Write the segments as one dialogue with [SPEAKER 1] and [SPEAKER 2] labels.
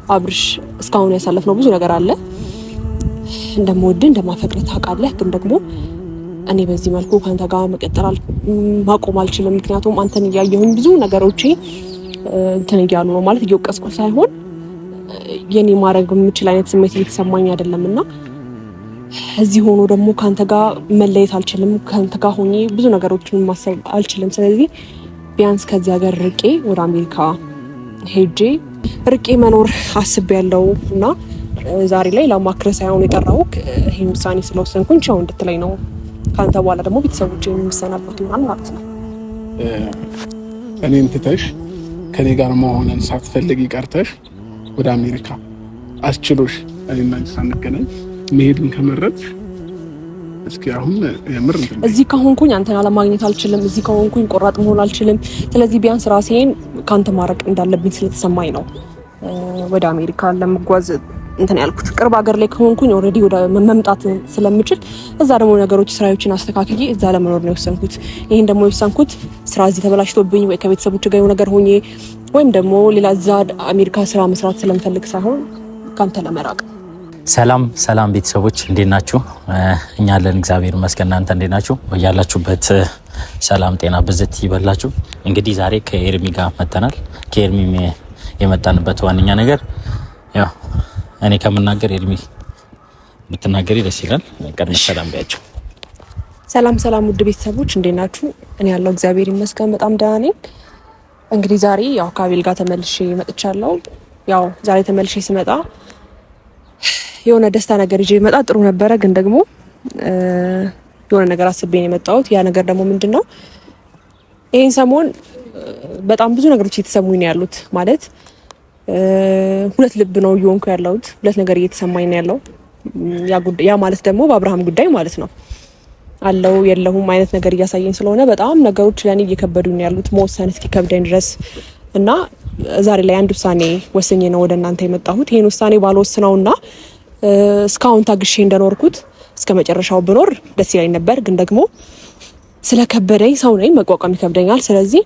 [SPEAKER 1] አብርሽ እስካሁን ያሳለፍነው ብዙ ነገር አለ። እንደምወድ እንደማፈቅር ታውቃለህ። ግን ደግሞ እኔ በዚህ መልኩ ካንተ ጋር መቀጠል ማቆም አልችልም። ምክንያቱም አንተን እያየሁኝ ብዙ ነገሮቼ እንትን እያሉ ነው ማለት እየወቀስኩ ሳይሆን የኔ ማድረግ የምችል አይነት ስሜት እየተሰማኝ አይደለምና እዚህ ሆኖ ደግሞ ካንተ ጋር መለየት አልችልም። ካንተ ጋር ሆኜ ብዙ ነገሮችን ማሰብ አልችልም። ስለዚህ ቢያንስ ከዚህ ሀገር ርቄ ወደ አሜሪካ ሄጄ ርቄ መኖር አስቤያለሁ እና ዛሬ ላይ ለማክረ ሳይሆን የጠራሁት ይሄን ውሳኔ ስለወሰንኩኝ ቻው እንድትለኝ ነው። ካንተ በኋላ ደግሞ ቤተሰቦቼ የሚሰናበቱ ይሆናል ማለት ነው።
[SPEAKER 2] እኔን ትተሽ ከኔ ጋር መሆንን ሳትፈልጊ ቀርተሽ ወደ አሜሪካ አስችሎሽ እኔና አንቺ ሳንገናኝ መሄድን ከመረጥሽ እስኪ አሁን የምር
[SPEAKER 1] እዚህ ከሆንኩኝ አንተን አለማግኘት አልችልም። እዚህ ከሆንኩኝ ቆራጥ መሆን አልችልም። ስለዚህ ቢያንስ ራሴን ካንተ ማረቅ እንዳለብኝ ስለተሰማኝ ነው ወደ አሜሪካ ለመጓዝ እንትን ያልኩት። ቅርብ ሀገር ላይ ከሆንኩኝ ኦልሬዲ ወደ መምጣት ስለምችል እዛ ደግሞ ነገሮች ስራዎችን አስተካክዬ እዛ ለመኖር ነው የወሰንኩት። ይሄን ደግሞ የወሰንኩት ስራ እዚህ ተበላሽቶብኝ ወይ ከቤተሰቦች ጋር ነገር ሆኜ ወይም ደግሞ ሌላ እዛ አሜሪካ ስራ መስራት ስለምፈልግ ሳይሆን ካንተ ለመራቅ።
[SPEAKER 3] ሰላም ቤተሰቦች እንዴት ናችሁ? እኛ አለን እግዚአብሔር ይመስገን። እናንተ እንዴት ናችሁ? ያላችሁበት ሰላም ጤና ብዝት ይበላችሁ። እንግዲህ ዛሬ ከኤርሚ ጋር መተናል። ከኤርሚ የመጣንበት ዋነኛ ነገር ያው እኔ ከምናገር ኤርሚ ብትናገሪ ደስ ይላል። ቀድመሽ ሰላም ቢያችሁ።
[SPEAKER 1] ሰላም ውድ ቤተሰቦች እንዴት ናችሁ? እኔ ያለው እግዚአብሔር ይመስገን በጣም ደህና ነኝ። እንግዲህ ዛሬ ያው ከአቤል ጋር ተመልሼ መጥቻለሁ። ያው ዛሬ ተመልሼ ስመጣ የሆነ ደስታ ነገር ይዤ መጣ ጥሩ ነበረ። ግን ደግሞ የሆነ ነገር አስቤ ነው የመጣሁት። ያ ነገር ደግሞ ምንድነው? ይሄን ሰሞን በጣም ብዙ ነገሮች እየተሰሙኝ ነው ያሉት። ማለት ሁለት ልብ ነው እየሆንኩ ያለሁት። ሁለት ነገር እየተሰማኝ ነው ያለው። ያ ማለት ደግሞ በአብርሃም ጉዳይ ማለት ነው አለው የለሁም አይነት ነገር እያሳየኝ ስለሆነ በጣም ነገሮች ለኔ እየከበዱኝ ነው ያሉት መወሰን እስኪከብደኝ ድረስ እና ዛሬ ላይ አንድ ውሳኔ ወስኜ ነው ወደ እናንተ የመጣሁት። ይሄን ውሳኔ ባልወስነውና እስካሁን ታግሼ እንደኖርኩት እስከ መጨረሻው ብኖር ደስ ይለኝ ነበር። ግን ደግሞ ስለከበደኝ ሰው ነኝ፣ መቋቋም ይከብደኛል። ስለዚህ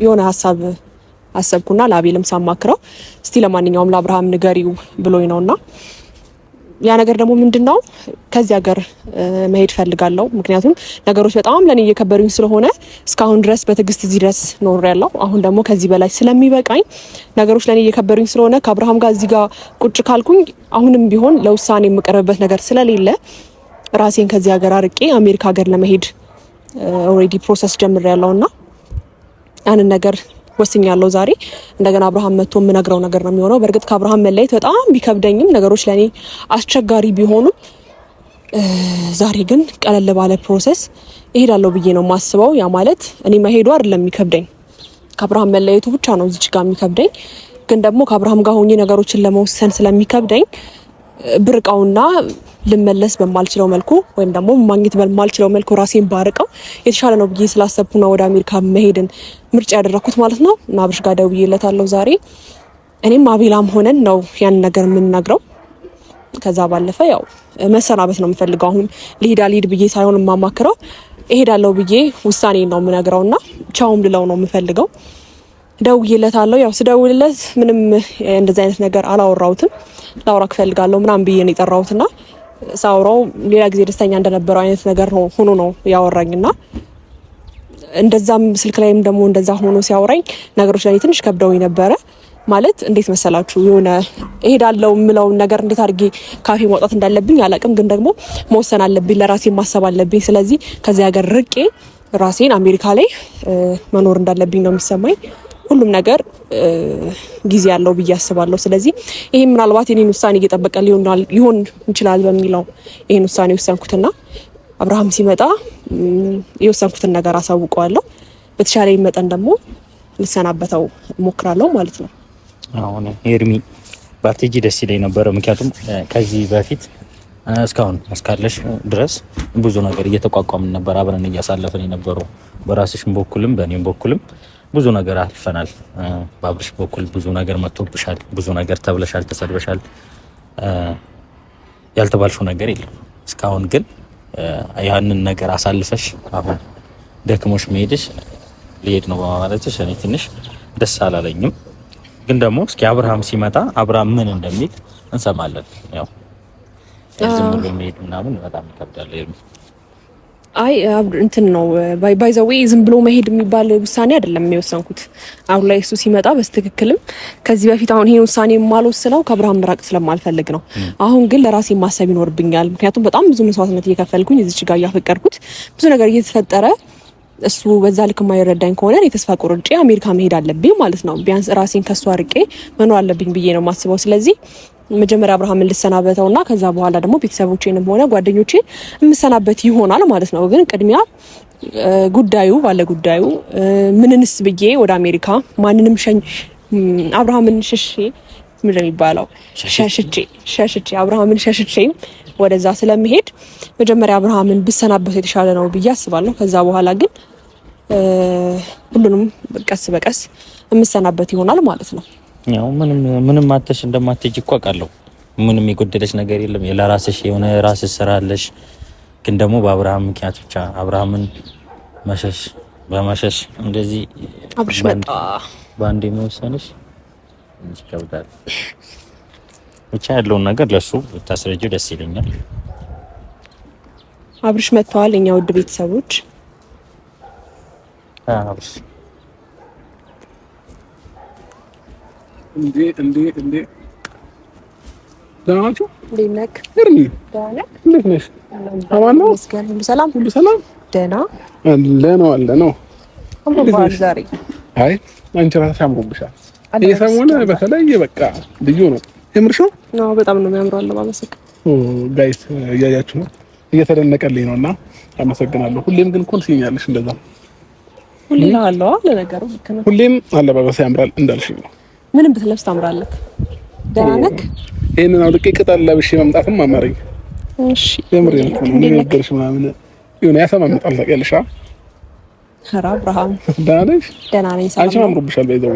[SPEAKER 1] የሆነ ሀሳብ አሰብኩና ለአቤልም ሳማክረው እስቲ ለማንኛውም ለአብርሃም ንገሪው ብሎኝ ነውና ያ ነገር ደግሞ ምንድነው? ከዚህ ሀገር መሄድ ፈልጋለሁ። ምክንያቱም ነገሮች በጣም ለኔ እየከበዱኝ ስለሆነ እስካሁን ድረስ በትዕግስት እዚህ ድረስ ኖሬያለሁ። አሁን ደግሞ ከዚህ በላይ ስለሚበቃኝ ነገሮች ለኔ እየከበዱኝ ስለሆነ ከአብርሃም ጋር እዚህ ጋር ቁጭ ካልኩኝ አሁንም ቢሆን ለውሳኔ የምቀርብበት ነገር ስለሌለ ራሴን ከዚህ ሀገር አርቄ አሜሪካ ሀገር ለመሄድ ኦልሬዲ ፕሮሰስ ጀምሬያለሁና ያንን ነገር ወስኛለሁ ዛሬ። እንደገና አብርሃም መጥቶ የምነግረው ነገር ነው የሚሆነው። በእርግጥ ከአብርሃም መለየት በጣም ቢከብደኝም ነገሮች ለኔ አስቸጋሪ ቢሆኑም ዛሬ ግን ቀለል ባለ ፕሮሰስ እሄዳለሁ ብዬ ነው የማስበው። ያ ማለት እኔ መሄዱ አይደለም የሚከብደኝ፣ ከአብርሃም መለየቱ ብቻ ነው እዚች ጋር የሚከብደኝ። ግን ደግሞ ከአብርሃም ጋር ሆኜ ነገሮችን ለመወሰን ስለሚከብደኝ ብርቃውና ልመለስ በማልችለው መልኩ ወይም ደግሞ ማግኘት በማልችለው መልኩ ራሴን ባርቀው የተሻለ ነው ብዬ ስላሰብኩ ነው ወደ አሜሪካ መሄድን ምርጫ ያደረኩት ማለት ነው። እና አብርሽ ጋር ደውዬለታለሁ ዛሬ። እኔም አቤላም ሆነን ነው ያን ነገር የምንነግረው። ከዛ ባለፈ ያው መሰናበት ነው የምፈልገው። አሁን ልሂድ ብዬ ሳይሆን የማማክረው እሄዳለሁ ብዬ ውሳኔ ነው የምነግረውና ቻውም ልለው ነው የምፈልገው። ደውዬለታለሁ። ያው ስደውልለት ምንም እንደዚህ አይነት ነገር አላወራሁትም። ላውራክ ፈልጋለሁ ምናምን ብዬ ነው የጠራሁትና ሳውራው ሌላ ጊዜ ደስተኛ እንደነበረው አይነት ነገር ሆኖ ነው ያወራኝና እንደዛም ስልክ ላይም ደግሞ እንደዛ ሆኖ ሲያወራኝ ነገሮች ላይ ትንሽ ከብደውኝ ነበረ። ማለት እንዴት መሰላችሁ? የሆነ እሄዳለሁ የምለውን ነገር እንዴት አድርጌ ካፌ ማውጣት እንዳለብኝ አላውቅም። ግን ደግሞ መወሰን አለብኝ፣ ለራሴ ማሰብ አለብኝ። ስለዚህ ከዚህ ሀገር ርቄ ራሴን አሜሪካ ላይ መኖር እንዳለብኝ ነው የሚሰማኝ። ሁሉም ነገር ጊዜ ያለው ብዬ አስባለሁ። ስለዚህ ይሄ ምናልባት የኔን ውሳኔ እየጠበቀ ሊሆን ይችላል በሚለው ይሄን ውሳኔ ወሰንኩትና አብርሃም ሲመጣ የወሰንኩትን ነገር አሳውቀዋለሁ። በተሻለ መጠን ደግሞ ልሰናበተው ሞክራለሁ ማለት ነው።
[SPEAKER 3] አሁን ኤርሚ ባትጂ ደስ ይለኝ ነበር። ምክንያቱም ከዚህ በፊት እስካሁን እስካለሽ ድረስ ብዙ ነገር እየተቋቋምን ነበር፣ አብረን እያሳለፈን የነበረው በራስሽም በኩልም በእኔም በኩልም ብዙ ነገር አልፈናል። በአብርሽ በኩል ብዙ ነገር መጥቶብሻል፣ ብዙ ነገር ተብለሻል፣ ተሰድበሻል። ያልተባልሽው ነገር የለም እስካሁን። ግን ያንን ነገር አሳልፈሽ አሁን ደክሞሽ መሄድሽ ሊሄድ ነው ማለትሽ እኔ ትንሽ ደስ አላለኝም። ግን ደግሞ እስኪ አብርሃም ሲመጣ አብርሃም ምን እንደሚል እንሰማለን። ያው ዝም ብሎ መሄድ ምናምን በጣም ይከብዳል።
[SPEAKER 1] አይ እንትን ነው ባይ ዘ ዌይ ዝም ብሎ መሄድ የሚባል ውሳኔ አይደለም የሚወሰንኩት። አሁን ላይ እሱ ሲመጣ በስትክክልም ከዚህ በፊት አሁን ይሄን ውሳኔ የማልወስነው ከአብርሃም መራቅ ስለማልፈልግ ነው። አሁን ግን ለራሴ ማሰብ ይኖርብኛል። ምክንያቱም በጣም ብዙ መስዋዕትነት እየከፈልኩኝ እዚች ጋር እያፈቀርኩት ብዙ ነገር እየተፈጠረ እሱ በዛ ልክ የማይረዳኝ ከሆነ እኔ ተስፋ ቆርጬ አሜሪካ መሄድ አለብኝ ማለት ነው። ቢያንስ ራሴን ከሱ አርቄ መኖር አለብኝ ብዬ ነው የማስበው። ስለዚህ መጀመሪያ አብርሃምን ልሰናበተውና ከዛ በኋላ ደግሞ ቤተሰቦቼንም ሆነ ጓደኞቼን የምሰናበት ይሆናል ማለት ነው። ግን ቅድሚያ ጉዳዩ ምንንስ ብዬ ወደ አሜሪካ ማንንም አብርሃምን ሸሽቼ ምንድን ነው የሚባለው ሸሽቼ አብርሃምን ሸሽቼ ወደዛ ስለምሄድ መጀመሪያ አብርሃምን ብሰናበት የተሻለ ነው ብዬ አስባለሁ። ከዛ በኋላ ግን ሁሉንም ቀስ በቀስ የምሰናበት ይሆናል ማለት ነው።
[SPEAKER 3] ያው ምንም አተሽ እንደማትሄጂ እኮ አውቃለሁ። ምንም የጎደለሽ ነገር የለም። ለራስሽ የሆነ ራስሽ ስራ አለሽ። ግን ደግሞ በአብርሃም ምክንያት ብቻ አብርሃምን በመሸሽ እንደዚህ
[SPEAKER 1] አብርሽ መጣ
[SPEAKER 3] በአንዴ መወሰንሽ ይከብዳል። ብቻ ያለውን ነገር ለሱ ብታስረጂው ደስ ይለኛል።
[SPEAKER 1] አብርሽ መጥቷል። እኛ ውድ ቤተሰቦች
[SPEAKER 3] አብርሽ
[SPEAKER 2] እንዴ ደህና ናችሁ?
[SPEAKER 1] እንዴት ነህ?
[SPEAKER 2] እንዴት ነሽ? አማን ነው? ሁሉ ሰላም
[SPEAKER 1] ደህና
[SPEAKER 2] አለ ነው።
[SPEAKER 1] አምሮብሃል ዛሬ።
[SPEAKER 2] አይ አንቺ ራስሽ አምሮብሻል። ይሄ ሰሞን በተለይ በቃ ልዩ ነው። የምርሽ ነው?
[SPEAKER 1] አዎ በጣም ነው የሚያምረው። አለባበስክ
[SPEAKER 2] ጋይስ እያያችሁ ነው። እየተደነቀልኝ ነውና አመሰግናለሁ። ሁሌም ግን ኮንሲኛለሽ እንደዛ
[SPEAKER 1] ሁሌም አለው ለነገሩ
[SPEAKER 2] ሁሌም አለባበስ ያምራል እንዳልሽኝ ነው።
[SPEAKER 1] ምንም ብትለብስ ታምራለህ። ደህና ነህ?
[SPEAKER 2] ይሄንን አውልቄ ቅጠል ለብሼ መምጣትም አማረኝ።
[SPEAKER 1] እሺ
[SPEAKER 2] የምሬን እኮ ነው። ንግግርሽ ምናምን የሆነ ያሰማምጣል። ታውቂያለሽ?
[SPEAKER 1] ኧረ አብርሃም
[SPEAKER 2] ደህና ነሽ?
[SPEAKER 1] ደህና ነኝ።
[SPEAKER 2] አንቺም አምሮብሻል። ባይዘው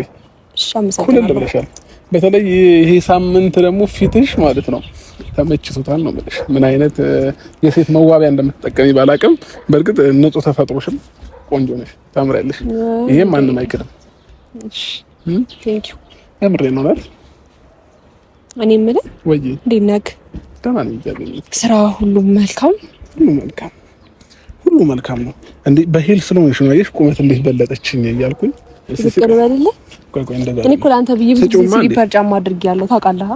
[SPEAKER 1] እሺ አመሰግናለሁ።
[SPEAKER 2] ኩል ብለሻል። በተለይ ይሄ ሳምንት ደግሞ ፊትሽ ማለት ነው ተመችቶታል ነው የምልሽ። ምን አይነት የሴት መዋቢያ እንደምትጠቀሚ ባላቅም፣ በእርግጥ ንጹህ ተፈጥሮሽም ቆንጆ ነሽ፣ ታምሪያለሽ። ይሄም ማንም አይክድም።
[SPEAKER 1] እሺ ቴንክ ዩ።
[SPEAKER 2] የምሬን ነው አይደል?
[SPEAKER 1] እኔ የምልህ
[SPEAKER 2] ወይ
[SPEAKER 1] እንዴት ነህ?
[SPEAKER 2] ደህና ነኝ እግዚአብሔር።
[SPEAKER 1] ስራ ሁሉ መልካም?
[SPEAKER 2] ሁሉ መልካም ነው። እንዴ በሂል ስለሆንሽ ነው አየሽ፣ ቁመት እንዴት በለጠችኝ እያልኩኝ
[SPEAKER 1] ፍቅር በሌለ
[SPEAKER 2] ቆይ እንደዛ
[SPEAKER 1] እኔ እኮ ለአንተ ብዬ ብዙ ስሊፐር ጫማ አድርጌያለሁ ታውቃለህ።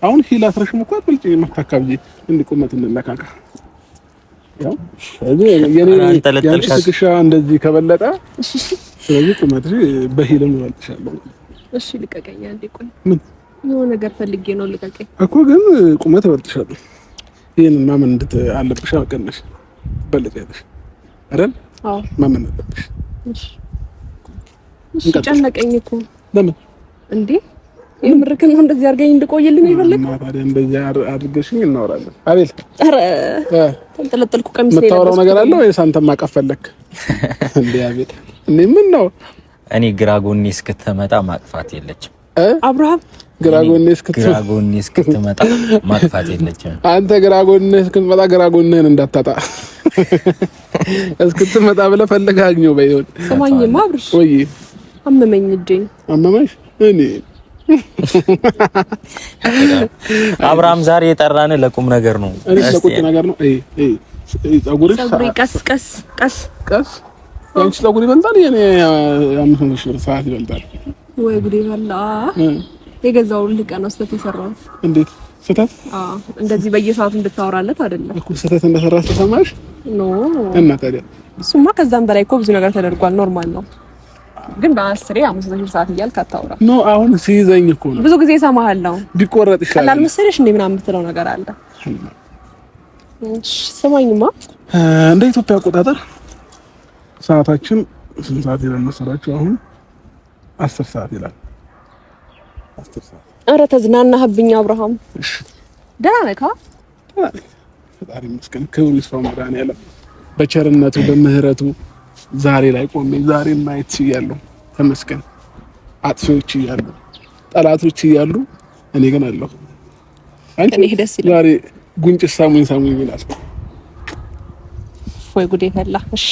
[SPEAKER 2] አሁን ሂል አስረሽም እኮ አትበልጪ መታካብጂ እንዴ ቁመት እንለካካ። ያው የኔ ትክሻ እንደዚህ ከበለጠ ስለዚህ ቁመትሽ በሂልም ይወልሻለሁ። እሺ
[SPEAKER 1] ልቀቀኝ አንዴ። ቆይ
[SPEAKER 2] ምን
[SPEAKER 1] የሆነ ነገር ፈልጌ ነው። ልቀቀኝ
[SPEAKER 2] እኮ ግን ቁመት እበልጥሻለሁ። ይሄንን ማመን አለብሽ። አቀነሽ በለጠያለሽ አይደል? አዎ ማመን አለብሽ። እሺ ጨነቀኝ እኮ። ለምን እንዴ? የምርክን ነው እንደዚህ አድርገኝ እንድቆይልኝ ይፈልግ እና ታዲያ እንደዚህ አድርገሽኝ እናወራለን። አቤል ኧረ ተንጠለጠልኩ። ቀሚስ ላይ የምታወራው ነገር አለ ወይስ አንተም ማቀፍ ፈለክ እንዴ? አቤል እኔ ምን ነው
[SPEAKER 3] እኔ ግራጎኔ እስክትመጣ ማቅፋት የለችም።
[SPEAKER 2] አብርሃም ግራጎኔ
[SPEAKER 3] እስክትመጣ ማቅፋት የለችም።
[SPEAKER 2] አንተ ግራጎኔ እስክትመጣ ግራጎኔን እንዳታጣ እስክትመጣ ብለህ ፈልገህ አግኘው። በይሆን
[SPEAKER 1] ሰማኝማ አብርሽ
[SPEAKER 2] ወይ
[SPEAKER 1] አመመኝ እጄን።
[SPEAKER 2] አመመሽ? እኔ
[SPEAKER 3] አብርሃም ዛሬ የጠራን ለቁም ነገር ነው።
[SPEAKER 2] ለቁም ነገር ነው። ፀጉሬ
[SPEAKER 1] ቀስ
[SPEAKER 2] ያንቺ ፀጉር ይበልጣል። የኔ 500 ሺህ ሰዓት ይበልጣል። ወይ ጉዴ በላ። የገዛው ልቀ ነው ስህተት የሰራሁት። እንዴት ስህተት? እንደዚህ በየሰዓቱ እንድታወራለት አይደለም እኮ ስህተት እንደሰራሽ ተሰማሽ? ኖ እና ታዲያ እሱማ ከዛም በላይ እኮ ብዙ ነገር ተደርጓል። ኖርማል ነው። ግን በ10 500 ሰዓት እያልክ አታውራ። ኖ አሁን ሲይዘኝ እኮ ነው። ብዙ ጊዜ እሰማሃለሁ። ቢቆረጥ ይሻላል። ቀላል መሰለሽ እንዴ ምናምን የምትለው ነገር አለ። እሺ ስማኝማ፣ እንደ ኢትዮጵያ አቆጣጠር ሰዓታችን ስንት ሰዓት ይላል መሰላችሁ? አሁን 10 ሰዓት ይላል። 10 ሰዓት። ኧረ ተዝናናህብኝ አብርሃም። እሺ ደህና ነህ? ፈጣሪ ይመስገን። ክብሩ ይስፋ መድኃኒዓለም በቸርነቱ በምህረቱ ዛሬ ላይ ቆሜ ዛሬን ማየት ችያለሁ። ተመስገን። አጥፊዎች እያሉ ጠላቶች እያሉ እኔ ግን አለሁ። አንቺ ዛሬ ጉንጭ ሳሙኝ ይላል። ወይ ጉዴ ፈላ። እሺ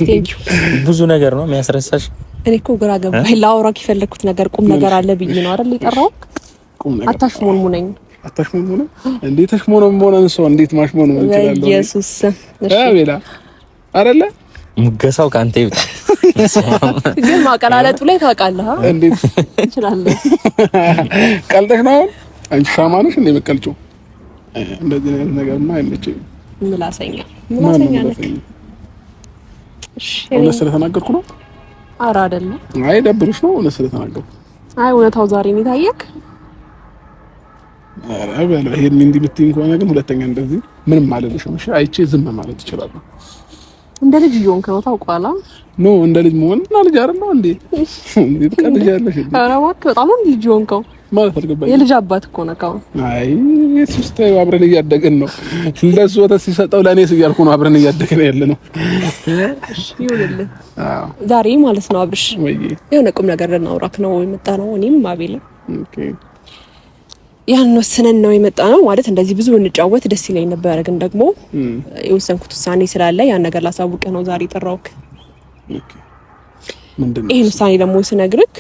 [SPEAKER 2] ቴንክ ዩ።
[SPEAKER 3] ብዙ ነገር ነው የሚያስረሳሽ።
[SPEAKER 1] እኔ እኮ ግራ ገባኝ። ላውራክ የፈለኩት ነገር ቁም ነገር አለ ብዬ ነው አይደል የጠራሁት?
[SPEAKER 2] ቁም ነገር
[SPEAKER 1] አታሽሞንሙነኝ።
[SPEAKER 2] አታሽሞንሙነኝ? እንዴት ተሽሞንሙነን ሰው እንዴት ማሽሞንሙን ይችላል?
[SPEAKER 1] ኢየሱስ
[SPEAKER 2] አቤላ አይደለ
[SPEAKER 3] ሙገሳው ካንተ ይውጣ።
[SPEAKER 1] ግን ማቀላለጡ ላይ ታውቃለህ
[SPEAKER 2] እንዴት
[SPEAKER 1] እንችላለን?
[SPEAKER 2] ቀልጠሽ ነው አንቺ ሻማነሽ እንደ መቀልጩ እንደዚህ አይነት ነገርማ አይመችም።
[SPEAKER 1] ምላሰኛ ነክ። እሺ
[SPEAKER 2] እውነት ስለተናገርኩ ነው።
[SPEAKER 1] ኧረ አይደለም።
[SPEAKER 2] አይ ደብሩሽ ነው እውነት ስለተናገርኩ።
[SPEAKER 1] አይ እውነታው ዛሬ ነው ታየክ።
[SPEAKER 2] ኧረ በለው ይሄን እንዲህ ብትይኝ ከሆነ ግን ሁለተኛ እንደዚህ ምንም አልልሽም። እሺ አይቼ ዝም ማለት እችላለሁ።
[SPEAKER 1] እንደ ልጅ እየሆንክ ነው ታውቃለህ።
[SPEAKER 2] ኖ እንደ ልጅ መሆን እና ልጅ አይደለም እንዴ? እንዴ ትቀልጃለሽ እንዴ?
[SPEAKER 1] ኧረ እባክህ በጣም ነው ልጅ የሆንከው
[SPEAKER 2] ማለት አልገባኝም።
[SPEAKER 1] የልጅ አባት እኮ ነህ።
[SPEAKER 2] አይ ኢየሱስ ተይው፣ አብረን እያደግን ነው። ለሱ ወተት ሲሰጠው ለእኔስ እያልኩ ነው። አብረን እያደግን ያለ ነው።
[SPEAKER 1] እሺ ይሁንልህ። ዛሬ ማለት ነው አብርሽ የሆነ ቁም ነገር ልናውራክ ነው የመጣ ነው። እኔም አቤል
[SPEAKER 2] ኦኬ
[SPEAKER 1] ያን ወስነን ነው የመጣ ነው ማለት እንደዚህ ብዙ እንጫወት ደስ ይለኝ ነበር፣ ግን ደግሞ የወሰንኩት ውሳኔ ስላለ ያን ነገር ላሳውቅህ ነው ዛሬ ጠራውክ።
[SPEAKER 2] ኦኬ ምንድነው?
[SPEAKER 1] ይሄን ውሳኔ ደግሞ ስነግርህ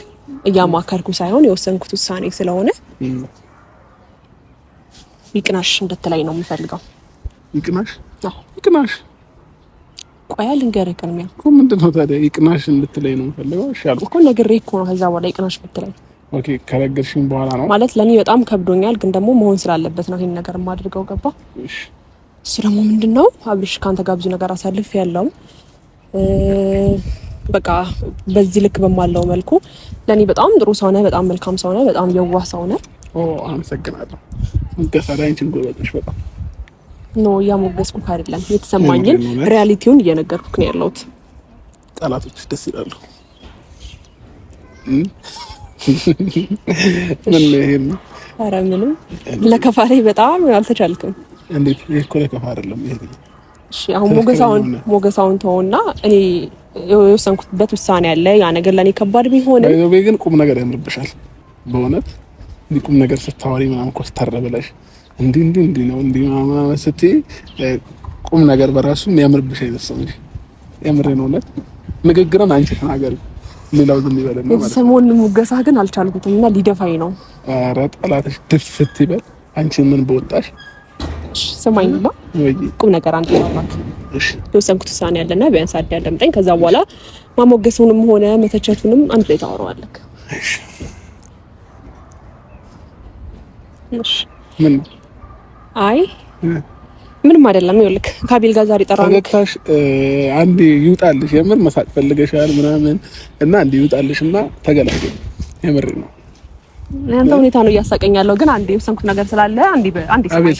[SPEAKER 1] እያማከርኩ ሳይሆን የወሰንኩት ውሳኔ ስለሆነ ይቅናሽ እንድትለኝ ነው የምፈልገው።
[SPEAKER 2] ይቅናሽ?
[SPEAKER 1] አዎ
[SPEAKER 2] ይቅናሽ።
[SPEAKER 1] ቆይ ልንገርህ ቅድሚያ
[SPEAKER 2] እኮ ምንድነው ታዲያ ይቅናሽ እንድትለኝ ነው የምፈልገው? እሺ አልኩ
[SPEAKER 1] እኮ ነግሬህ እኮ ነው። ከዛ በኋላ ይቅናሽ ብትለኝ
[SPEAKER 2] ኦኬ ከነገርሽኝ በኋላ ነው
[SPEAKER 1] ማለት ለኔ በጣም ከብዶኛል፣ ግን ደግሞ መሆን ስላለበት ነው ይሄን ነገር የማድርገው። ገባ?
[SPEAKER 2] እሺ
[SPEAKER 1] እሱ ደግሞ ምንድነው አብርሽ ካንተ ጋር ብዙ ነገር አሳልፍ ያለው በቃ በዚህ ልክ በማለው መልኩ ለኔ በጣም ጥሩ ሰው ነህ፣ በጣም መልካም ሰው ነህ፣ በጣም የዋህ ሰው ነህ።
[SPEAKER 2] አመሰግናለሁ። እንተሳዳንችን ጎበጥሽ በጣም
[SPEAKER 1] ነው ያሞገስኩህ አይደለም፣ የተሰማኝን ሪያሊቲውን እየነገርኩህ ነው ያለሁት።
[SPEAKER 2] ቃላቶች ደስ ይላሉ። ምን ይሄን
[SPEAKER 1] ኧረ ምንም ለከፋሬ በጣም አልተቻልክም።
[SPEAKER 2] እንዴት ይሄ እኮ ለከፋ አይደለም ይሄ።
[SPEAKER 1] እሺ አሁን ሞገሳውን ተውና እኔ የወሰንኩበት ውሳኔ አለ። ያ ነገር ለኔ ከባድ ቢሆንም
[SPEAKER 2] ወይ ግን ቁም ነገር ያምርብሻል በእውነት እንዲህ ቁም ነገር ስታወሪ ምናምን ኮስተር ብለሽ እንዲህ ነው እንዲህ ምናምን ስትይ ቁም ነገር በራሱ የሚያምርብሽ አይደለም። የምሬን እውነት ንግግርን አንቺ ተናገሪ፣ ሌላው ዝም ይበልና ማለት ነው።
[SPEAKER 1] ሰሞኑን ሙገሳ ግን አልቻልኩትም እና ሊደፋኝ ነው።
[SPEAKER 2] ኧረ ጠላትሽ ድፍት ይበል። አንቺ ምን በወጣሽ።
[SPEAKER 1] ስማኝማ ቁም ነገር አንተ ነው።
[SPEAKER 2] እሺ
[SPEAKER 1] የወሰንኩት ውሳኔ አለና ቢያንስ አዳምጠኝ። ከዛ በኋላ ማሞገሱንም ሆነ መተቸቱንም አንድ ላይ ታወራዋለህ። እሺ
[SPEAKER 2] ምን?
[SPEAKER 1] አይ ምንም አይደለም። ይኸውልህ ከአቤል ጋር ዛሬ ጠራን።
[SPEAKER 2] ፈገግታሽ አንዴ ይውጣልሽ፣ የምር መሳቅ ፈልገሻል ምናምን እና አንዴ ይውጣልሽና ተገላገኝ። የምር ነው
[SPEAKER 1] አንተ ሁኔታ ነው እያሳቀኛለሁ፣ ግን አንዴ የወሰንኩት ነገር ስላለ አንዴ
[SPEAKER 2] አቤል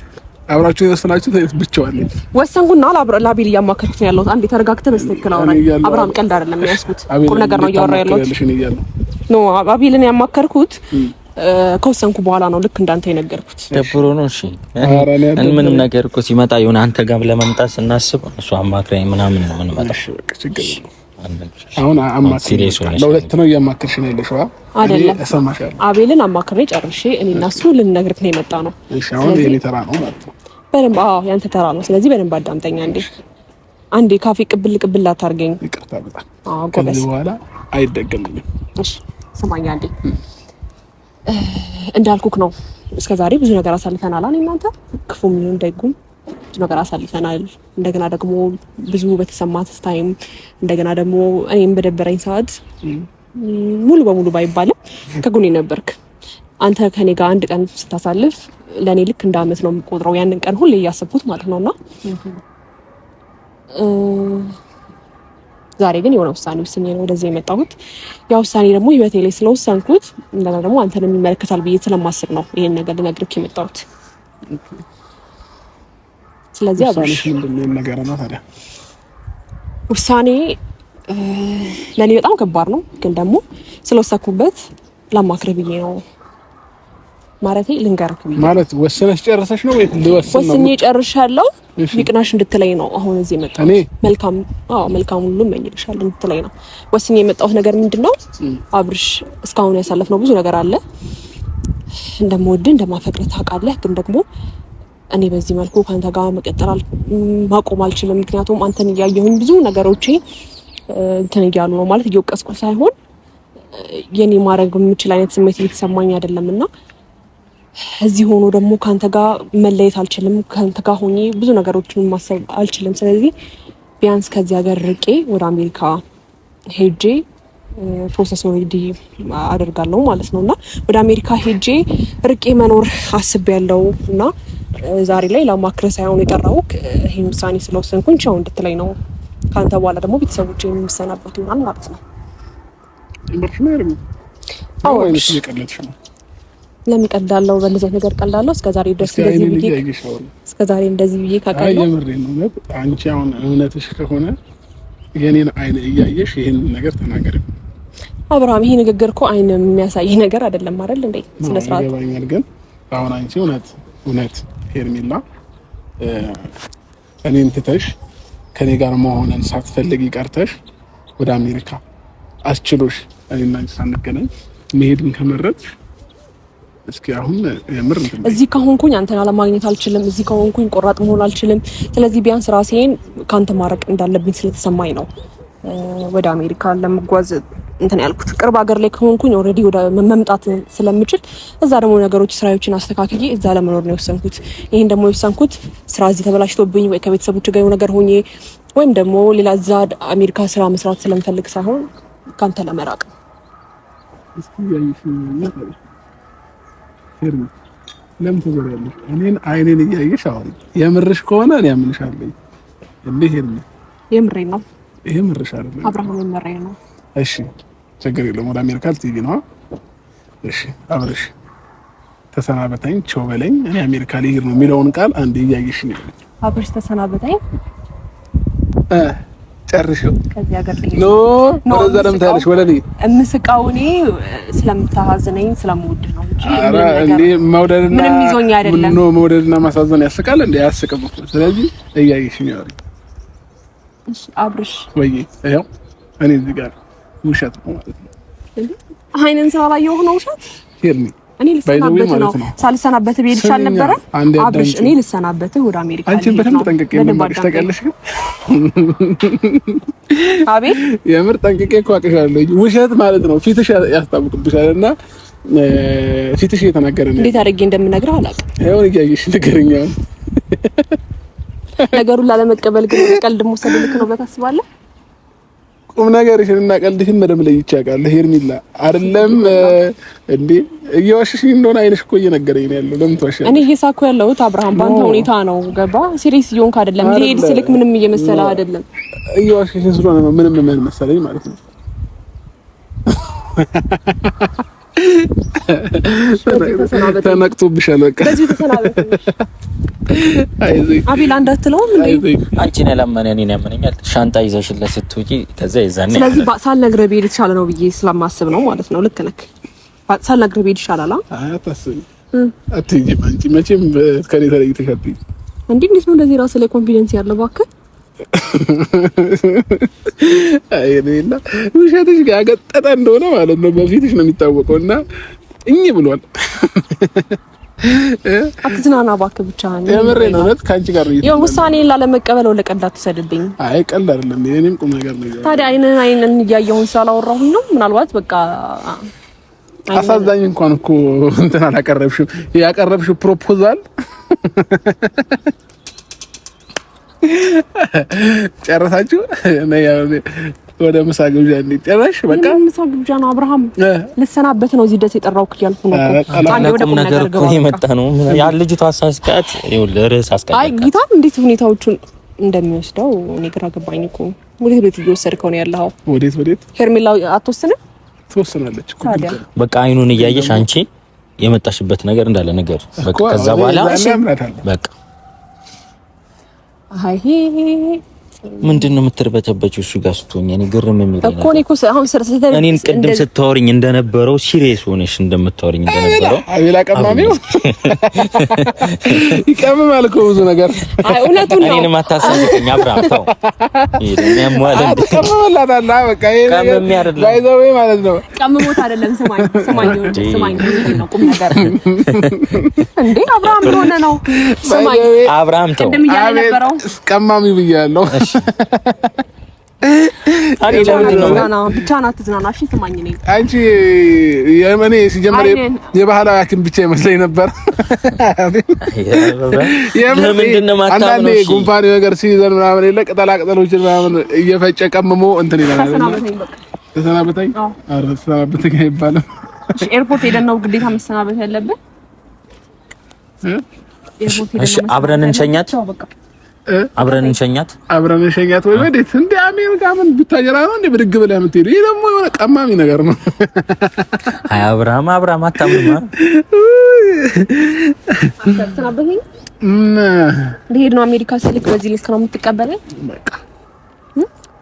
[SPEAKER 2] አብራችሁ የወሰናችሁ ብቻዋን
[SPEAKER 1] ወሰንኩና ለአቤል እያማከርኩት ነው ያለሁት። አንዴ ተረጋግተህ በስተክል አውራኝ። አብርሃም ቀልድ አይደለም የሚያስኩት ቁም ነገር ነው እያወራ ያለሁት። ኖ አቤልን ያማከርኩት ከወሰንኩ በኋላ ነው፣ ልክ እንዳንተ የነገርኩት።
[SPEAKER 3] ደብሮ ነው። እሺ ምንም ነገር እኮ ሲመጣ የሆነ አንተ ጋር ለመምጣት ስናስብ እሱ አማክረኝ ምናምን ነው የምንመጣው።
[SPEAKER 2] እሺ በቃ ችግር የለውም። አሁን አማክረኝ ለሁለት ነው እያማከርሽ ነው ያለሽው አይደለም? እሰማሻለሁ።
[SPEAKER 1] አቤልን አማክሬ ጨርሼ እኔና እሱ ልንነግርህ ነው የመጣ ነው።
[SPEAKER 2] እሺ አሁን የኔ ተራ ነው ማለት ነው።
[SPEAKER 1] በደንብ ያንተ ተራ ነው። ስለዚህ በደንብ አዳምጠኛ። አንዴ ካፌ ቅብል አታርገኝ።
[SPEAKER 2] ይቅርታ በጣም ከዚህ በኋላ አይደገምኝም።
[SPEAKER 1] እሺ ስማኝ አንዴ እንዳልኩክ ነው። እስከዛሬ ብዙ ነገር አሳልፈናል። እናንተ ክፉም ይሁን ደጉም ብዙ ነገር አሳልፈናል። እንደገና ደግሞ ብዙ በተሰማት ታይም እንደገና ደግሞ እኔም በደበረኝ ሰዓት ሙሉ በሙሉ ባይባልም ከጎኔ ነበርክ። አንተ ከኔ ጋር አንድ ቀን ስታሳልፍ ለኔ ልክ እንደ ዓመት ነው የምቆጥረው። ያንን ቀን ሁሌ እያሰብኩት ማለት ነውና ዛሬ ግን የሆነ ውሳኔ ወስኜ ነው ወደዚህ የመጣሁት። ያ ውሳኔ ደግሞ ህይወቴ ላይ ስለወሰንኩት እንደና ደግሞ አንተንም የሚመለከታል ብዬ ስለማስብ ነው ይሄን ነገር ልነግርህ የመጣሁት። ስለዚህ አብረሽ
[SPEAKER 2] ምንድነው ነገር ነው ታዲያ?
[SPEAKER 1] ውሳኔ ለኔ በጣም ከባድ ነው፣ ግን ደግሞ ስለወሰንኩበት ላማክርህ ብዬ ነው። ማለቴ ልንገርህ ብዬ
[SPEAKER 2] ማለት ወሰነሽ ጨርሰሽ ነው ወይ ልወስን ነው?
[SPEAKER 1] ወስኜ ጨርሻለሁ። ይቅናሽ እንድትለኝ ነው አሁን እዚህ የመጣሁት። መልካም ሁሉ እመኝልሻለሁ እንድትለኝ ነው ወስኜ የመጣሁት። ነገር ምንድነው አብርሽ፣ እስካሁን ያሳለፍነው ብዙ ነገር አለ። እንደምወድህ እንደማፈቅርህ ታውቃለህ፣ ግን ደግሞ እኔ በዚህ መልኩ ካንተ ጋር ማቆም አልችልም። ምክንያቱም አንተን እያየሁኝ ብዙ ነገሮቼ እንትን እያሉ ነው ማለት እየወቀስኩ ሳይሆን የኔ ማድረግ የምችል አይነት ስሜት እየተሰማኝ አይደለምና እዚህ ሆኖ ደግሞ ካንተ ጋር መለየት አልችልም። ካንተ ጋር ሆኜ ብዙ ነገሮችን ማሰብ አልችልም። ስለዚህ ቢያንስ ከዚህ ሀገር ርቄ ወደ አሜሪካ ሄጄ ፕሮሰስ ኦልሬዲ አደርጋለሁ ማለት ነውና ወደ አሜሪካ ሄጄ ርቄ መኖር አስቤያለሁ እና ዛሬ ላይ ለማክረ ሳይሆን የጠራው ይሄን ውሳኔ ስለወሰንኩኝ ቻው እንድትለኝ ነው። ካንተ በኋላ ደግሞ ቤተሰቦቼ የሚሰናበቱ ይሆናል ማለት ነው። ለምን ቀልዳለሁ? በእንደዚህ ነገር ቀልዳለሁ? እስከዛሬ ድረስ እንደዚህ ብዬ ካቃለሁ
[SPEAKER 4] የምሬን ነው። አንቺ አሁን እውነትሽ ከሆነ የኔን አይን እያየሽ ይሄን ነገር ተናገሪ።
[SPEAKER 1] አብርሃም፣ ይሄ ንግግር እኮ አይን የሚያሳይ ነገር አይደለም አይደል እንዴ? ስነ ስርዓት
[SPEAKER 4] ይገባኛል። ግን አሁን አንቺ እውነት ሄርሜላ እኔን ትተሽ ከኔ ጋር መሆንን ሳትፈልጊ ቀርተሽ ወደ አሜሪካ አስችሎሽ እኔና አንቺ ሳንገናኝ መሄድን ከመረጥሽ እስኪ አሁን የምር
[SPEAKER 1] እዚህ ከሆንኩኝ አንተን አለማግኘት አልችልም። እዚህ ከሆንኩኝ ቆራጥ መሆን አልችልም። ስለዚህ ቢያንስ ራሴን ካንተ ማረቅ እንዳለብኝ ስለተሰማኝ ነው ወደ አሜሪካ ለመጓዝ እንትን ያልኩት። ቅርብ ሀገር ላይ ከሆንኩኝ ኦልሬዲ ወደ መምጣት ስለምችል እዛ ደግሞ ነገሮች ስራዎችን አስተካክዬ እዛ ለመኖር ነው የወሰንኩት። ይሄን ደግሞ የወሰንኩት ስራ እዚህ ተበላሽቶብኝ ወይ ከቤተሰቦች ጋር ነገር ሆኜ ወይም ደግሞ ሌላ እዛ አሜሪካ ስራ መስራት ስለምፈልግ ሳይሆን ካንተ ለመራቅ ነው።
[SPEAKER 4] ለምን ተዘራለሽ? እኔን አይኔን እያየሽ አሁን የምርሽ ከሆነ እኔ አምንሻለሁ። እንዴ ሄርሜ፣
[SPEAKER 1] የምሬን ነው።
[SPEAKER 4] ይሄ ምርሽ አይደለም
[SPEAKER 1] አብርሃም፣ የምሬን ነው።
[SPEAKER 4] እሺ ችግር የለውም። ወደ አሜሪካ ልትሄጂ ነው? እሺ አብረሽ ተሰናበተኝ፣ ቸው በለኝ፣ እኔ አሜሪካ ልሄድ ነው የሚለውን ቃል አንዴ እያየሽ ነው።
[SPEAKER 1] አብረሽ ተሰናበተኝ
[SPEAKER 4] ጨርሽው
[SPEAKER 1] ከዚህ ሀገር ልሄድ
[SPEAKER 4] ነው። ወደዛ ለምን ታያለሽ? ወደ እኔ
[SPEAKER 1] እምስቃው እኔ ስለምታሳዝነኝ ስለምወድ ነው እንጂ
[SPEAKER 4] ኧረ እንዴ መውደድና
[SPEAKER 1] ምንም ይዞኝ አይደለም።
[SPEAKER 4] ነው መውደድና ማሳዘን ያስቃል እንዴ? አያስቅም እኮ። ስለዚህ እያየሽ ነው።
[SPEAKER 1] እሺ አብርሽ
[SPEAKER 4] ወይ ይኸው እኔ እዚህ ጋር ውሸት ነው ማለት ነው።
[SPEAKER 1] አይነን ስላላየሁ ነው ውሸት
[SPEAKER 4] ሄርሜ፣
[SPEAKER 1] እኔ ልሰናበት ነው። ሳልሰናበት ብሄድ ይችላል ነበረ። አብርሽ፣ እኔ ልሰናበት ወደ አሜሪካ
[SPEAKER 4] አንቺ በደንብ ጠንቅቄ እንደማቅሽ ታውቂያለሽ። ግን
[SPEAKER 1] አቤት
[SPEAKER 4] የምር ጠንቅቄ እኮ አውቅሻለሁ። ውሸት ማለት ነው ፊትሽ ያስታውቅብሻልና ፊትሽ እየተናገረ ነው።
[SPEAKER 1] እንዴት አድርጌ እንደምነግርህ አላውቅም።
[SPEAKER 4] ይኸው እያየሽ ንገረኝ።
[SPEAKER 1] ነገሩን ላለመቀበል ግን ቀልድ መውሰድ ልክ ነው ብለህ ታስባለህ?
[SPEAKER 4] ቁም ነገርሽን እና ቀልድሽን በደንብ ለይቼ አውቃለሁ ሄርሜላ። አይደለም እንዴ እየዋሸሽኝ እንደሆነ አይነሽ እኮ እየነገረኝ ነው ያለው። ለምን ተዋሸሽ?
[SPEAKER 1] እኔ እየሳኩ ያለሁት አብርሃም ባንተ ሁኔታ ነው። ገባ? ሲሪየስ እየሆንክ አይደለም። ልሄድ ስልክ ምንም እየመሰለህ አይደለም።
[SPEAKER 4] እየዋሸሽኝ ስለሆነ ነው ምንም ምን መሰለኝ ማለት ነው። ተነቅቶብሻል። በቃ
[SPEAKER 1] በዚህ ተሰናበት።
[SPEAKER 4] አይዞኝ
[SPEAKER 1] አቤል እንዳትለውም እንዴ
[SPEAKER 3] አንቺን ያላመነ እኔን ያመነኛል። ሻንጣ ይዘሽለት ስትውጪ ከዛ ይዛኔ
[SPEAKER 1] ስለዚህ ሳልነግርህ ብሄድ የተሻለ ነው ብዬ ስለማስብ ነው ማለት ነው። ልክ ነህ። ሳልነግርህ ብሄድ ይሻላል።
[SPEAKER 4] አታስቢ፣ አትይጂም። አንቺ መቼም ከኔ ተለይተሽ አትይጂም።
[SPEAKER 1] እንዴት ነው እንደዚህ ራስ ላይ ኮንፊደንስ ያለው? እባክህ
[SPEAKER 4] አይኔና ውሸትሽ ጋር ያገጠጠ እንደሆነ ማለት ነው በፊትሽ ነው የሚታወቀውና እኚህ ብሏል።
[SPEAKER 1] አትዝናና እባክህ ብቻህን።
[SPEAKER 4] የምሬን ነው። እውነት ከአንቺ ጋር ነው
[SPEAKER 1] ይሄን ውሳኔን ላለመቀበል ወለ ቀልድ አትሰድብኝ።
[SPEAKER 4] አይ ቀልድ አይደለም፣ የኔም ቁም ነገር ነው።
[SPEAKER 1] ታዲያ አይነን እያየሁን ስላላወራሁኝ ነው። ምናልባት በቃ
[SPEAKER 4] አሳዛኝ እንኳን እኮ እንትን አላቀረብሽም። ያቀረብሽው ፕሮፖዛል ጨረሳችሁ ወደ ምሳ ግብዣ እንዲጨረሽ በቃ
[SPEAKER 1] ምሳ ግብዣ ነው። አብርሃም ልሰናበት ነው እዚህ ደስ የጠራው እያልኩ ነው።
[SPEAKER 3] አንዴ ወደ ቁም ነገር እኮ የመጣ ነው። ያ ልጅቷ አሳስቃት ርዕስ አስቀጣት።
[SPEAKER 1] አይ ጌታ እንዴት ሁኔታዎቹን እንደሚወስደው እኔ ግራ ገባኝ እኮ። ወዴት እየወሰድከው ነው ያለኸው?
[SPEAKER 4] ወዴት
[SPEAKER 1] ሄርሜላ አትወስንም?
[SPEAKER 4] ትወስናለች እኮ
[SPEAKER 3] በቃ አይኑን እያየሽ አንቺ የመጣሽበት ነገር እንዳለ ነገር በቃ ከዛ በኋላ በቃ
[SPEAKER 1] አይ
[SPEAKER 3] ምንድነው የምትርበተበችው? እሱ ጋር ስትሆኝ እኔ ግርም የሚለኝ
[SPEAKER 1] እኮ ነው እኮ አሁን
[SPEAKER 3] እኔን ቅድም ስታወሪኝ እንደነበረው ሲሪየስ ሆነሽ እንደምታወሪኝ እንደነበረው
[SPEAKER 4] አቤላ ቀማሚው ይቀመማል እኮ ብዙ ነገር።
[SPEAKER 1] አይ እውነቱን ነው።
[SPEAKER 3] እኔንም አታሳስቀኝ አብርሃም ተው። ይሄን ያሟል እንዴ
[SPEAKER 4] ቀመመላታላ በቃ ይሄ
[SPEAKER 3] ቀመም ያርላ
[SPEAKER 4] ባይዘው ማለት ነው።
[SPEAKER 1] ቀመሞት አይደለም። ስማኝ ነው ቁም ነገር እንዴ አብርሃም ሆነ ነው። ስማኝ
[SPEAKER 3] አብርሃም ተው።
[SPEAKER 1] ቅድም እያለ ነበረው
[SPEAKER 4] ቀማሚ ብያለሁ።
[SPEAKER 2] ብቻህን አትዝናና። እሺ ስማኝ፣ ነኝ
[SPEAKER 4] አንቺ የመኔ ሲጀመር የባህላዊ ሐኪም ብቻ ይመስለኝ ነበር። አንዳንዴ ጉንፋን ነገር ሲይዘን ምናምን የለ ቅጠላ ቅጠሎችን ምናምን እየፈጨ ቀምሞ እንትን ይላል። ተሰናበተኝ። ኧረ ተሰናበተኝ አይባልም።
[SPEAKER 2] እሺ ኤርፖርት ሄደን ነው ግዴታ መሰናበት ያለብን።
[SPEAKER 3] እሺ አብረን እንሸኛት። አብረን እንሸኛት
[SPEAKER 4] ወይ ወዴት? እንደ አሜሪካ ምን ብታጀራ ነው እንደ ብድግ ብለህ የምትሄዱ? ይሄ ደግሞ የሆነ ቀማሚ ነገር ነው።
[SPEAKER 3] አይ አብርሃም አታምንማ።
[SPEAKER 2] አትሰናበተኝ። ልሄድ ነው አሜሪካ ስልክ በዚህ ልክ ነው የምትቀበለኝ?
[SPEAKER 4] በቃ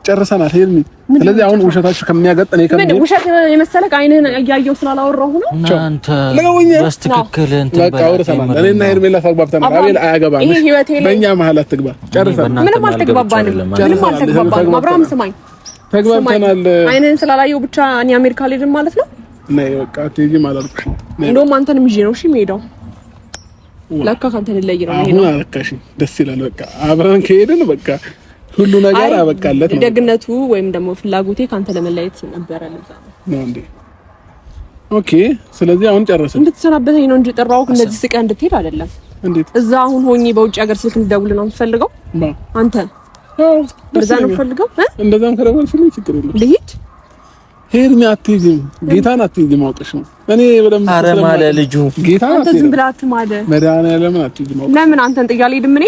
[SPEAKER 4] ጨርሰናል። ሄድን። ስለዚህ አሁን ውሸታችሁ ከሚያገጥ ነው
[SPEAKER 2] ምን ውሸት የመሰለህ አይንህን እያየሁ ስላላወራሁ ነው።
[SPEAKER 3] አንተ በስትክክል እንትን
[SPEAKER 4] በቃ አውርተናል። እኔና ሄርሜላ ተግባብተናል። አቤል አያገባም። በእኛ መሀል አትግባ። ጨርሰናል።
[SPEAKER 2] ምንም አልተግባባንም። አብርሃም ስማኝ፣
[SPEAKER 4] ተግባብተናል።
[SPEAKER 2] አይንህን ስላላየሁ ብቻ እኔ አሜሪካ ልሄድም ማለት ነው?
[SPEAKER 4] ነይ በቃ አትሄጂም አላልኩሽ?
[SPEAKER 2] እንደውም አንተንም ይዤ ነው እሺ የምሄደው። ለካ ካንተን ልለይ ነው
[SPEAKER 4] ነው። አረካሽ ደስ ይላል። በቃ አብረን ከሄድን በቃ ሁሉ ነገር አበቃለት ነው።
[SPEAKER 2] ደግነቱ ወይም ደግሞ ፍላጎቴ ካንተ ለመለየት ነበረ ለዛ
[SPEAKER 4] ነው እንዴ? ኦኬ። ስለዚህ አሁን ጨረስን።
[SPEAKER 2] እንድትሰናበተኝ ነው እንጂ ጠራው እንደዚህ ስቀህ እንድትሄድ አይደለም።
[SPEAKER 4] እንዴት?
[SPEAKER 2] እዛ አሁን ሆኜ በውጭ ሀገር ስልክ እንድደውል ነው የምፈልገው። አንተ እንደዛ ነው የምፈልገው።
[SPEAKER 4] እንደዛም ከደወልሽልኝ ችግር የለም። ልሂድ። ሄርሜ አትይዝም። ጌታን አትይዝም። አውቀሽ ነው እኔ በደምብ
[SPEAKER 3] አረማለ ልጁ
[SPEAKER 4] ጌታን
[SPEAKER 2] አንተ ዝም ብለህ አትማደ።
[SPEAKER 4] መድኃኒዓለም አትይዝም።
[SPEAKER 2] ለምን አንተን ጥያቄ ልሄድም እኔ?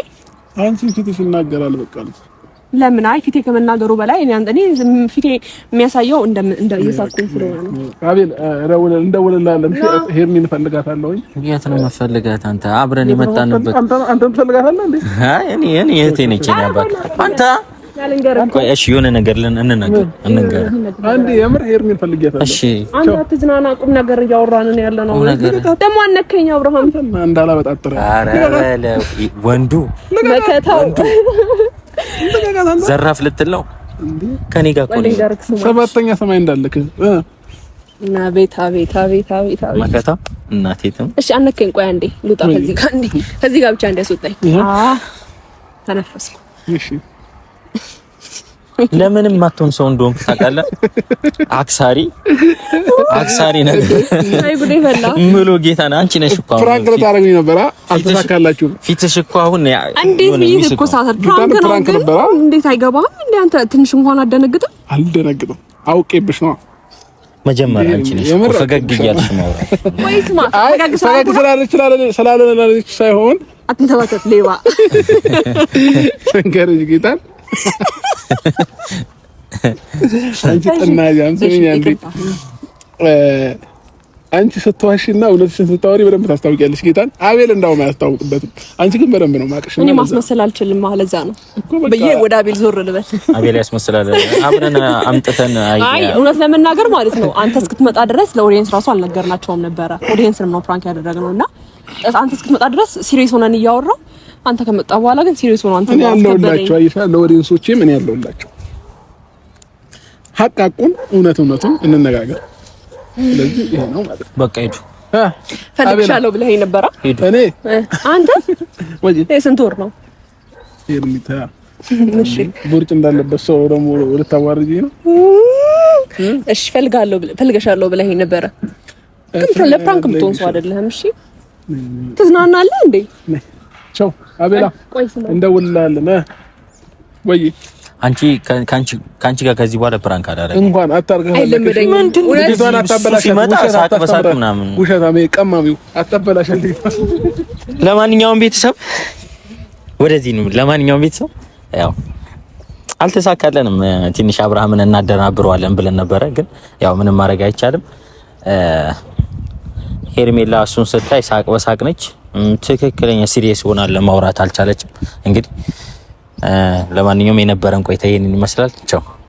[SPEAKER 4] አንቺ ፊትሽ ይናገራል። በቃ
[SPEAKER 2] ለምን አይ ፊቴ ከመናገሩ በላይ እኔ ፊቴ የሚያሳየው እንደ እየሳኩኝ ስለሆነ ነው።
[SPEAKER 4] አቤል እንደውልልሃለን። ሄርሜን እፈልጋታለሁ።
[SPEAKER 3] የት ነው የምፈልጋት? አንተ አብረን የመጣንበት
[SPEAKER 4] አንተ ትፈልጋታለህ እንዴ?
[SPEAKER 3] አይ እኔ እህቴ ነች። እኔ አባት አንተ ቆይ እሺ፣ የሆነ ነገር እንነገር
[SPEAKER 4] አንዴ የምር ሄርሜን ፈልጊያታለሁ።
[SPEAKER 3] እሺ
[SPEAKER 2] አንተ አትዝናና፣ ቁም ነገር እያወራን ነው ያለነው። ደግሞ አነከኝ አብርሃም
[SPEAKER 4] እንዳላበጣጥረ።
[SPEAKER 3] ኧረ በለው ወንዱ
[SPEAKER 2] መከታው
[SPEAKER 3] ዘራፍ ልትል ነው ከኔ ጋር እኮ ነው።
[SPEAKER 4] ሰባተኛ ሰማይ እንዳለክ
[SPEAKER 2] እና ቤታ
[SPEAKER 3] መከታ እናቴትም።
[SPEAKER 2] እሺ አነከኝ። ቆይ አንዴ ልውጣ ከዚህ ጋር ብቻ እንዲያስወጣኝ። ተነፈስኩ።
[SPEAKER 4] እሺ
[SPEAKER 3] ለምንም ማቶን ሰው እንደሆንክ ታውቃለህ። አክሳሪ ነገር
[SPEAKER 2] አይ ጉዴ ፈላ
[SPEAKER 3] ምሎ ጌታና አንቺ ነሽ እኮ
[SPEAKER 4] ፍራንክ ልታረጉኝ ነበር። አልተሳካላችሁም።
[SPEAKER 3] ፊትሽ እኮ አሁን
[SPEAKER 2] እንዴት ነው እኮ ሳተር ፍራንክ ነበር። እንዴት አይገባም እንዴ አንተ? ትንሽ እንኳን አደነግጥም?
[SPEAKER 4] አልደነግጥም። አውቄብሽ ነው።
[SPEAKER 3] መጀመሪያ አንቺ ነሽ እኮ ፈገግ እያልሽ ማውራት።
[SPEAKER 2] ወይስ ማ
[SPEAKER 4] ፈገግ ስላለች ሳይሆን
[SPEAKER 2] አትንተባተት ሌባ
[SPEAKER 4] ሰንገረጅ ጌታን አንቺ ጥናጃም ስሚኝ አንዴ አንቺ ስትዋሽና እውነትሽን ስታወሪ በደንብ ታስታውቂያለሽ። ጌታን አቤል እንዳውም አያስታውቅበትም። አንቺ ግን በደንብ ነው ማቅሽ።
[SPEAKER 2] እኔ ማስመሰል አልችልም ማለት እዛ ነው በየ ወደ አቤል ዞር ልበል።
[SPEAKER 3] አቤል ያስመስላል። አብረን አምጥተን
[SPEAKER 2] አይ እውነት ለመናገር ማለት ነው አንተ እስክትመጣ ድረስ ለኦዲየንስ ራሱ አልነገርናቸውም ነበረ። ኦዲየንስንም ነው ፕራንክ ያደረግነውና አንተ እስክትመጣ ድረስ ሲሪየስ ሆነን እያወራው አንተ ከመጣ በኋላ ግን ሲሪየስ ሆነ። አንተ
[SPEAKER 4] ያለውላችሁ አይሻ ለኦዲየንሶቼም እኔ ያለውላችሁ ሐቁን እውነቱን እንነጋገር። ስለዚህ ይሄ ነው ማለት
[SPEAKER 3] በቃ ሄዱ።
[SPEAKER 2] ፈልግሻለሁ ብለኸኝ ነበረ።
[SPEAKER 4] እኔ
[SPEAKER 2] አንተ ወይ ስንት ወር ነው
[SPEAKER 4] ሄርሚታ? እሺ ቦርጭ እንዳለበት ሰው ደግሞ ልታዋርጂ ነው?
[SPEAKER 2] እሺ ፈልግሻለሁ ብለኸኝ ነበረ። ግን ለፕራንክ የምትሆን ሰው አይደለህም። እሺ ትዝናናለህ እንዴ?
[SPEAKER 4] ቻው አቤላ፣ እንደውልልሃለን ወይ
[SPEAKER 3] አንቺ ካንቺ ጋር ከዚህ በኋላ ፕራንክ አዳረግ
[SPEAKER 4] እንኳን አታርገህ
[SPEAKER 2] አይለመደኝ።
[SPEAKER 4] ወደዛና አታበላሽ። ውሸታም ቀማሚው አታበላሽ።
[SPEAKER 3] ለማንኛውም ቤተሰብ ወደዚህ ነው። ለማንኛውም ቤተሰብ ያው አልተሳካለንም። ትንሽ አብርሃምን እናደናብረዋለን ብለን ነበረ፣ ግን ያው ምንም ማድረግ አይቻልም። ሄርሜላ እሱን ስታይ ሳቅ በሳቅ ነች። ትክክለኛ ሲሪየስ ሆና ለማውራት አልቻለችም። እንግዲህ ለማንኛውም የነበረን ቆይታ ይሄንን ይመስላል። ቻው።